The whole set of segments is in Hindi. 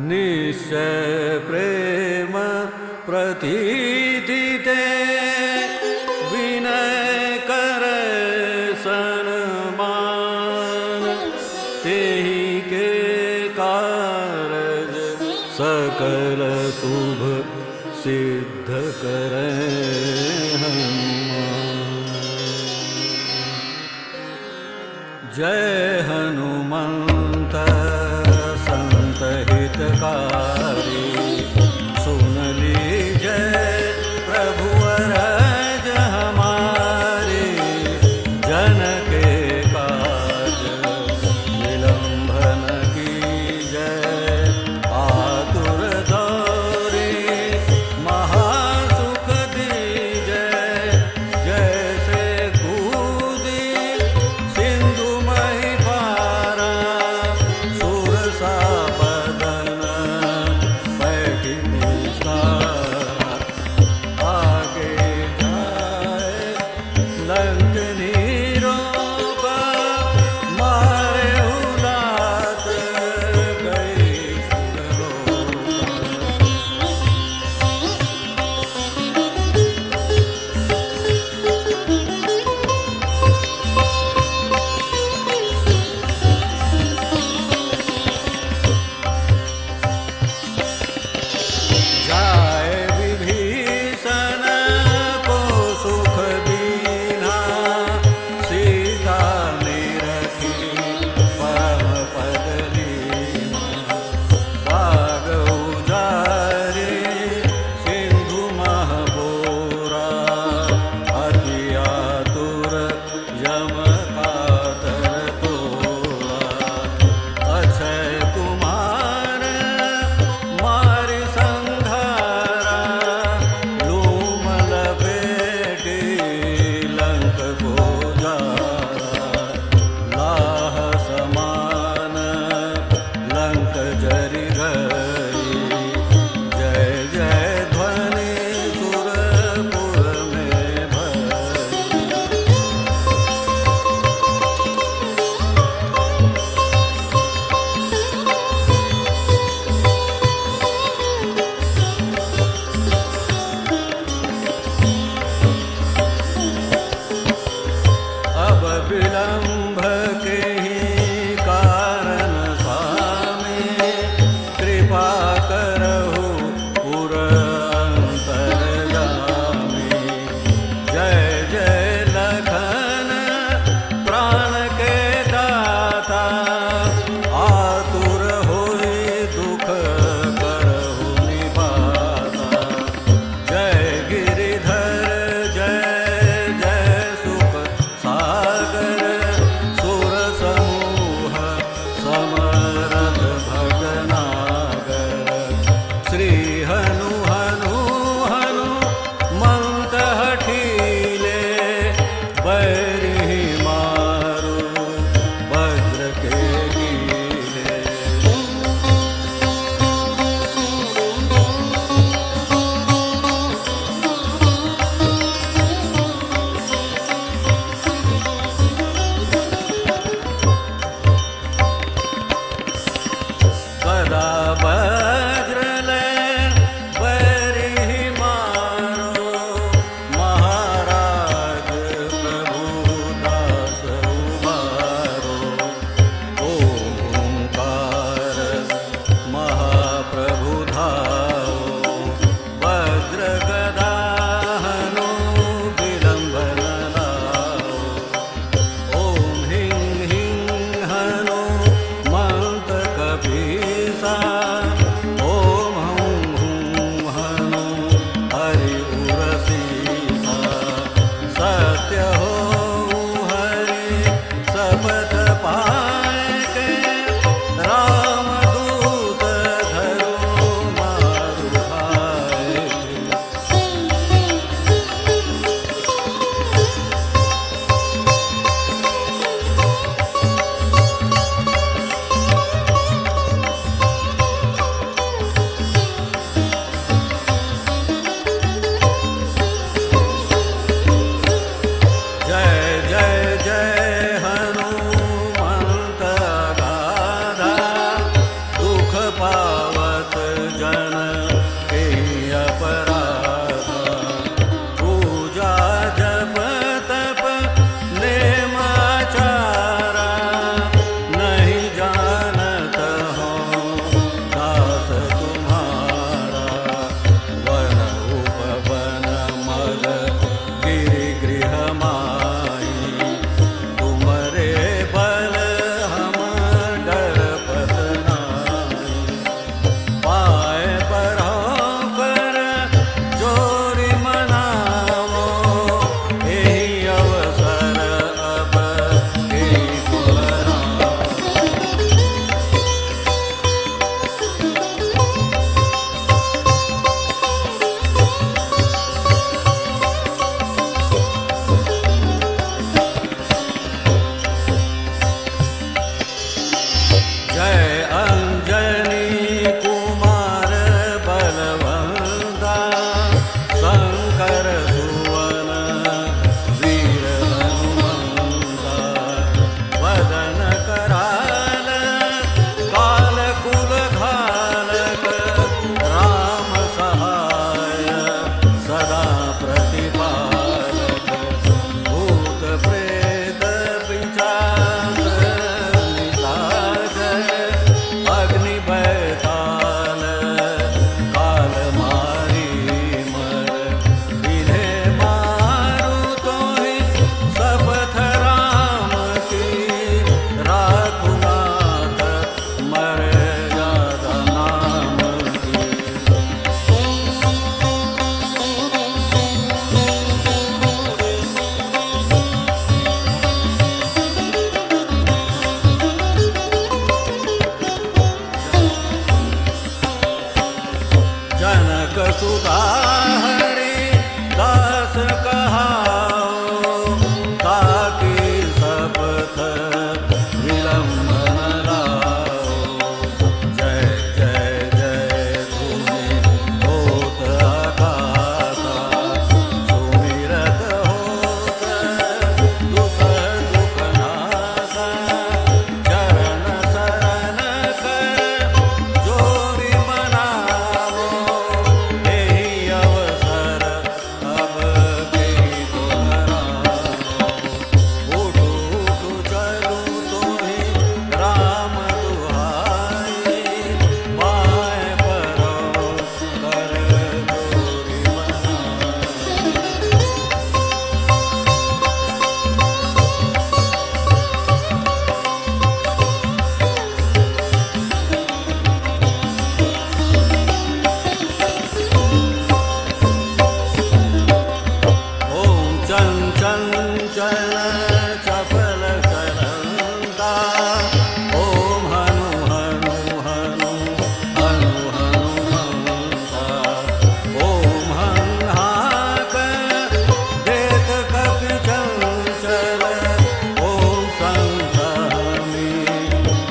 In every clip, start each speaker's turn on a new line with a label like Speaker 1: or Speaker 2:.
Speaker 1: निश्चय प्रेम प्रतीति ते विनय करे सन्मान तेहि के कारज सकल शुभ सिद्ध करे जय हनुमंत संत हितकारी सुन लीजय प्रभु अरज हमारे जन के काज विलंबन की जय आतुर दौरे महासुख दीजय जैसे कूदी सिंधु मही जय अंजनी कुमार बलवंता शंकर सुवन वीर हनुमंता वदन कराल काल कुल घालक राम सहाय सदा प्रतिपालक भूत प्रेत पिशाच निशाच अग्नि बैताल काल मारी मर इन्हे मारू तोहि शपथ राम की राखु नाथ मर्यादा नाम की। जनक सुता हरि दास कहाओ ताकि शपथ विलंबन लाओ। जय जय जय धुनि होत आकाशा सुमिरत होत दुसह दुख नासा। चरण शरण कर जोरि मनावो एहि अवसर अब के दोहराओ। उठु उठु चलू तोहि राम दुहाई पाए परो कर जोरि मनाई। ओम चंचल चपल चलंता ओम हनु हनु हनु हनु हनुमंता। ओम हंहाक देत कपि चंचल ओम संसहमी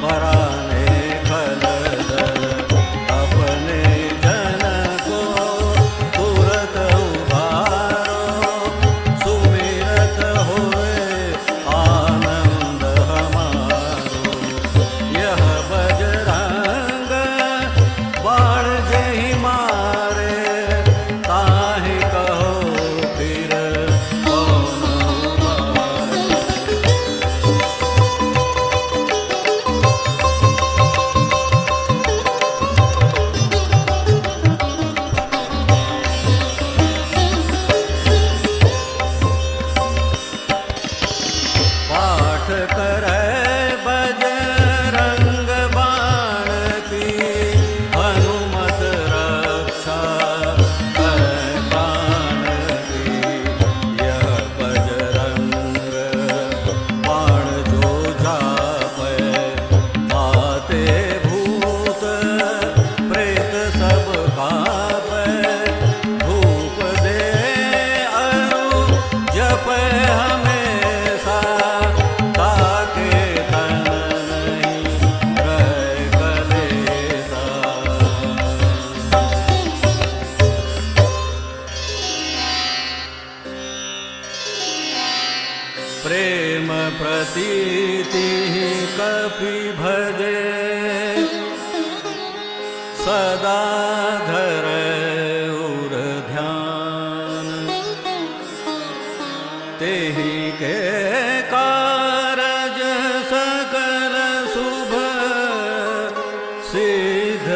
Speaker 1: पराने खलदल। अपने जन को तुरत उबारो सुमिरत होए आनंद हमारो। यह बजरंग बाण जेहि मारे ताहि कहो फिर कौन उबारे। पाठ करे बजरंग बाण की हनुमत रक्षा करे प्राण की। यह बजरंग बाण जो जापै आते भूत प्रेत सब कापै। धूप दे अरु जपै हमेशा ताके तन नहीं रहे कलेसा। प्रेम प्रतीति कपि भजे सदा धरे उर ध्यान। तेहि के कारज सकल शुभ सिद्ध